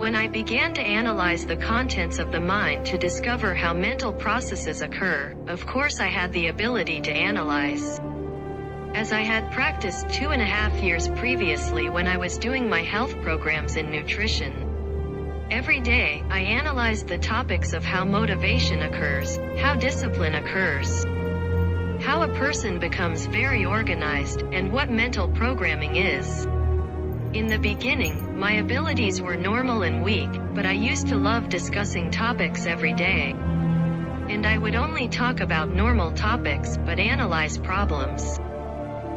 When I began to analyze the contents of the mind to discover how mental processes occur, of course I had the ability to analyze. As I had practiced 2.5 years previously when I was doing my health programs in nutrition. Every day, I analyzed the topics of how motivation occurs, how discipline occurs, how a person becomes very organized, and what mental programming is. In the beginning, my abilities were normal and weak, but I used to love discussing topics every day. And I would only talk about normal topics, but analyze problems.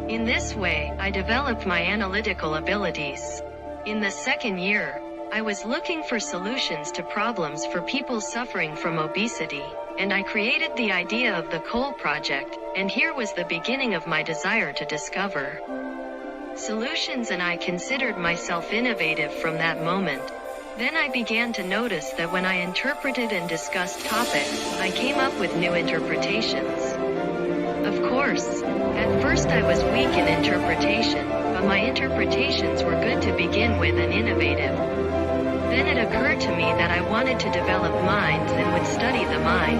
In this way, I developed my analytical abilities. In the second year, I was looking for solutions to problems for people suffering from obesity, and I created the idea of the Coal Project, and here was the beginning of my desire to discover solutions, and I considered myself innovative from that moment. Then I began to notice that when I interpreted and discussed topics, I came up with new interpretations. Of course, at first I was weak in interpretation, but my interpretations were good to begin with and innovative. Then it occurred to me that I wanted to develop minds and would study the mind.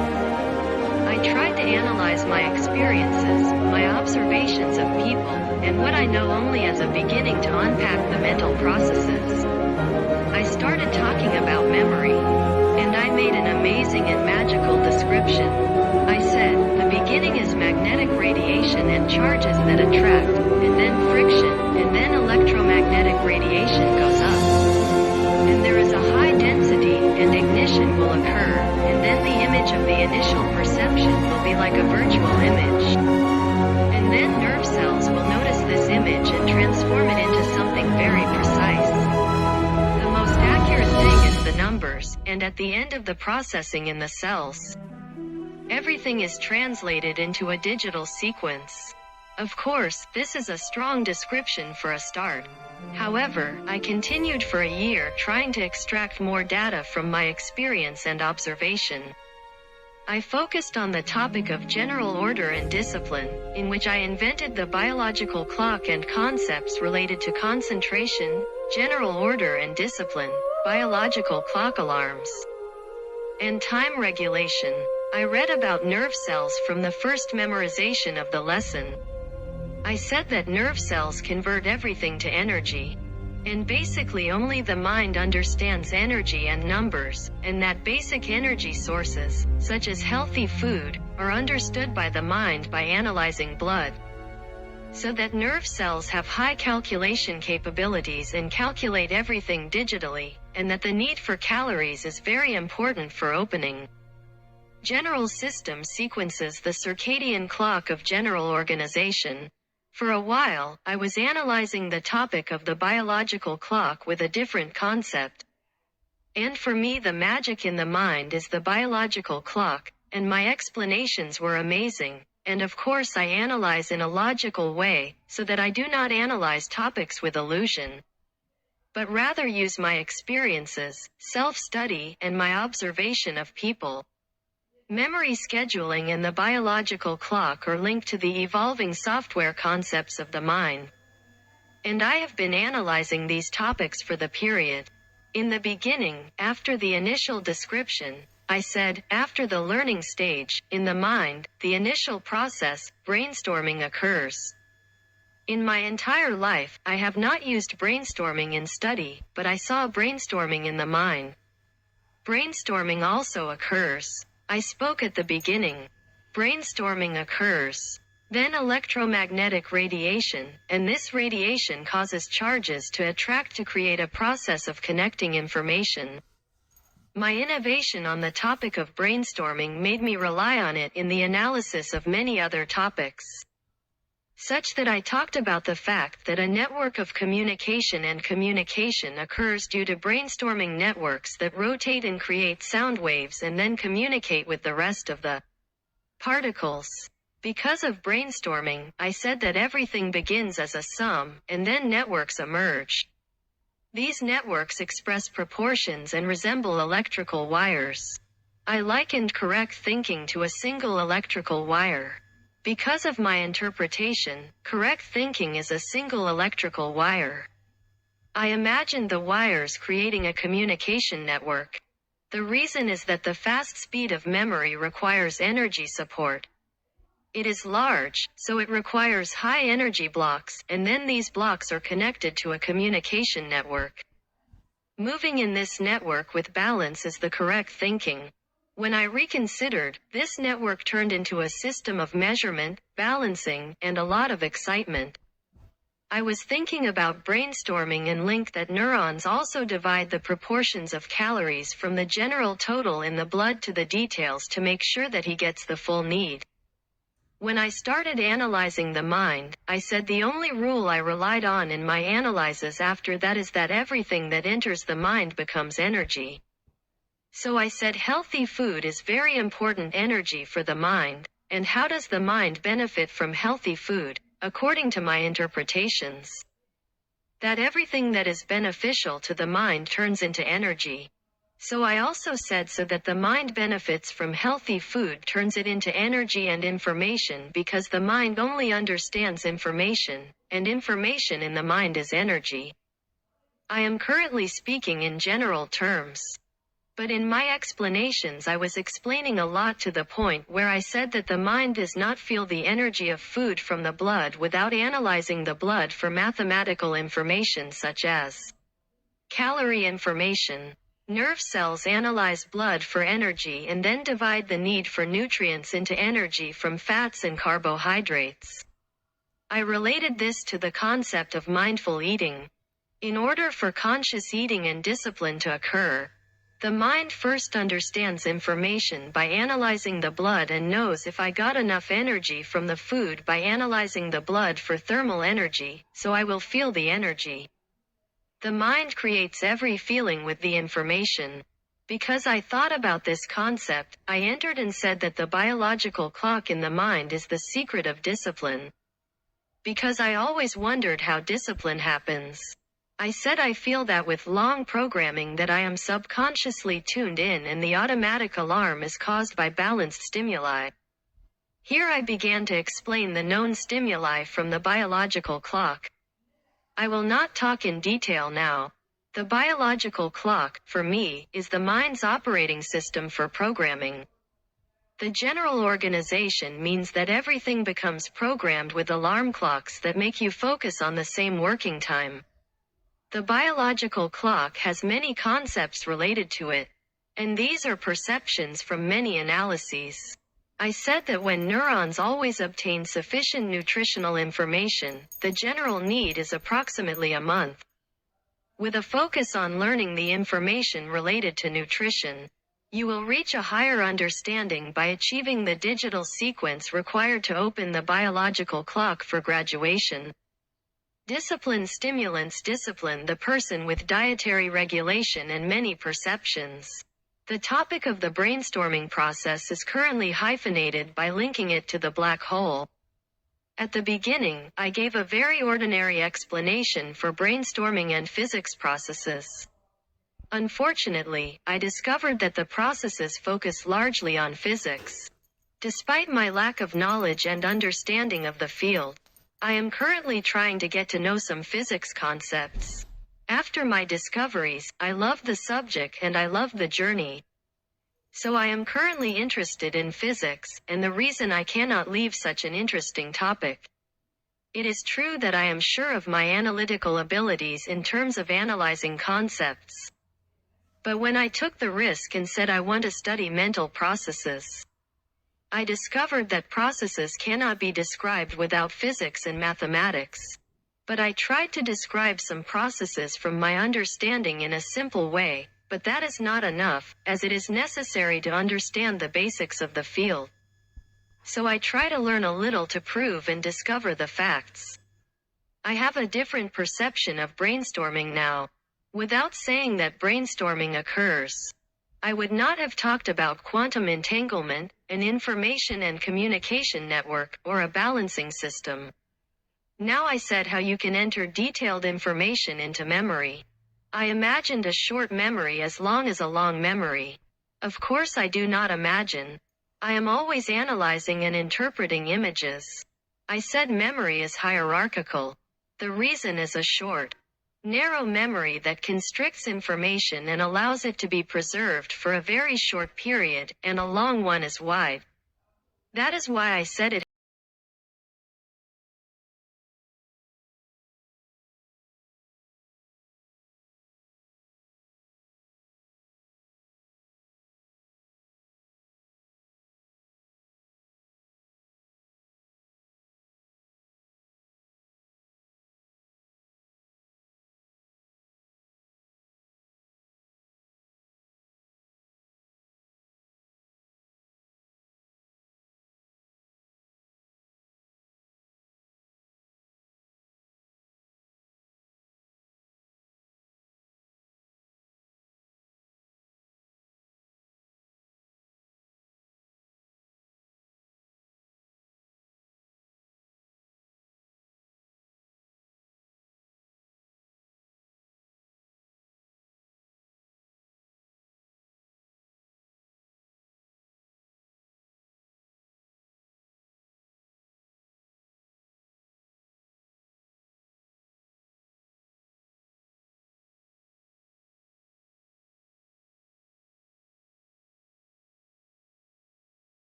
I tried to analyze my experiences, my observations of people, and what I know only as a beginning to unpack the mental processes. I started talking about memory, and I made an amazing and magical description. I said, the beginning is magnetic radiation and charges that attract, and then friction, and then electromagnetic radiation goes up. And there is a high density, and ignition will occur, and then the image of the initial perception will be like a virtual image. And then nerve cells will notice this image and transform it into something very precise. The most accurate thing is the numbers, and at the end of the processing in the cells, everything is translated into a digital sequence. Of course, this is a strong description for a start. However, I continued for a year trying to extract more data from my experience and observation. I focused on the topic of general order and discipline, in which I invented the biological clock and concepts related to concentration, general order and discipline, biological clock alarms, and time regulation. I read about nerve cells from the first memorization of the lesson. I said that nerve cells convert everything to energy. And basically only the mind understands energy and numbers, and that basic energy sources, such as healthy food, are understood by the mind by analyzing blood. So that nerve cells have high calculation capabilities and calculate everything digitally, and that the need for calories is very important for opening general system sequences, the circadian clock of general organization. For a while, I was analyzing the topic of the biological clock with a different concept. And for me, the magic in the mind is the biological clock, and my explanations were amazing. And of course I analyze in a logical way, so that I do not analyze topics with illusion, but rather use my experiences, self-study, and my observation of people. Memory scheduling and the biological clock are linked to the evolving software concepts of the mind. And I have been analyzing these topics for the period. In the beginning, after the initial description, I said, after the learning stage, in the mind, the initial process, brainstorming occurs. In my entire life, I have not used brainstorming in study, but I saw brainstorming in the mind. Brainstorming also occurs. I spoke at the beginning. Brainstorming occurs. Then electromagnetic radiation, and this radiation causes charges to attract to create a process of connecting information. My innovation on the topic of brainstorming made me rely on it in the analysis of many other topics. Such that I talked about the fact that a network of communication and communication occurs due to brainstorming networks that rotate and create sound waves and then communicate with the rest of the particles. Because of brainstorming, I said that everything begins as a sum, and then networks emerge. These networks express proportions and resemble electrical wires. I likened correct thinking to a single electrical wire. Because of my interpretation, correct thinking is a single electrical wire. I imagined the wires creating a communication network. The reason is that the fast speed of memory requires energy support. It is large, so it requires high energy blocks, and then these blocks are connected to a communication network. Moving in this network with balance is the correct thinking. When I reconsidered, this network turned into a system of measurement, balancing, and a lot of excitement. I was thinking about brainstorming and linked that neurons also divide the proportions of calories from the general total in the blood to the details to make sure that he gets the full need. When I started analyzing the mind, I said the only rule I relied on in my analyses after that is that everything that enters the mind becomes energy. So I said healthy food is very important energy for the mind, and how does the mind benefit from healthy food? According to my interpretations, that everything that is beneficial to the mind turns into energy. So I also said so that the mind benefits from healthy food turns it into energy and information because the mind only understands information, and information in the mind is energy. I am currently speaking in general terms. But in my explanations I was explaining a lot to the point where I said that the mind does not feel the energy of food from the blood without analyzing the blood for mathematical information such as calorie information. Nerve cells analyze blood for energy and then divide the need for nutrients into energy from fats and carbohydrates. I related this to the concept of mindful eating. In order for conscious eating and discipline to occur, the mind first understands information by analyzing the blood and knows if I got enough energy from the food by analyzing the blood for thermal energy, so I will feel the energy. The mind creates every feeling with the information. Because I thought about this concept, I entered and said that the biological clock in the mind is the secret of discipline. Because I always wondered how discipline happens. I said I feel that with long programming that I am subconsciously tuned in and the automatic alarm is caused by balanced stimuli. Here I began to explain the known stimuli from the biological clock. I will not talk in detail now. The biological clock, for me, is the mind's operating system for programming. The general organization means that everything becomes programmed with alarm clocks that make you focus on the same working time. The biological clock has many concepts related to it, and these are perceptions from many analyses. I said that when neurons always obtain sufficient nutritional information, the general need is approximately a month. With a focus on learning the information related to nutrition, you will reach a higher understanding by achieving the digital sequence required to open the biological clock for graduation. Discipline stimulants discipline the person with dietary regulation and many perceptions. The topic of the brainstorming process is currently hyphenated by linking it to the black hole. At the beginning, I gave a very ordinary explanation for brainstorming and physics processes. Unfortunately, I discovered that the processes focus largely on physics. Despite my lack of knowledge and understanding of the field, I am currently trying to get to know some physics concepts. After my discoveries, I love the subject and I love the journey. So I am currently interested in physics, and the reason I cannot leave such an interesting topic. It is true that I am sure of my analytical abilities in terms of analyzing concepts. But when I took the risk and said I want to study mental processes, I discovered that processes cannot be described without physics and mathematics. But I tried to describe some processes from my understanding in a simple way, but that is not enough, as it is necessary to understand the basics of the field. So I try to learn a little to prove and discover the facts. I have a different perception of brainstorming now. Without saying that brainstorming occurs, I would not have talked about quantum entanglement, an information and communication network, or a balancing system. Now I said how you can enter detailed information into memory. I imagined a short memory as long as a long memory. Of course I do not imagine. I am always analyzing and interpreting images. I said memory is hierarchical. The reason is a short narrow memory that constricts information and allows it to be preserved for a very short period, and a long one is wide. That is why I said it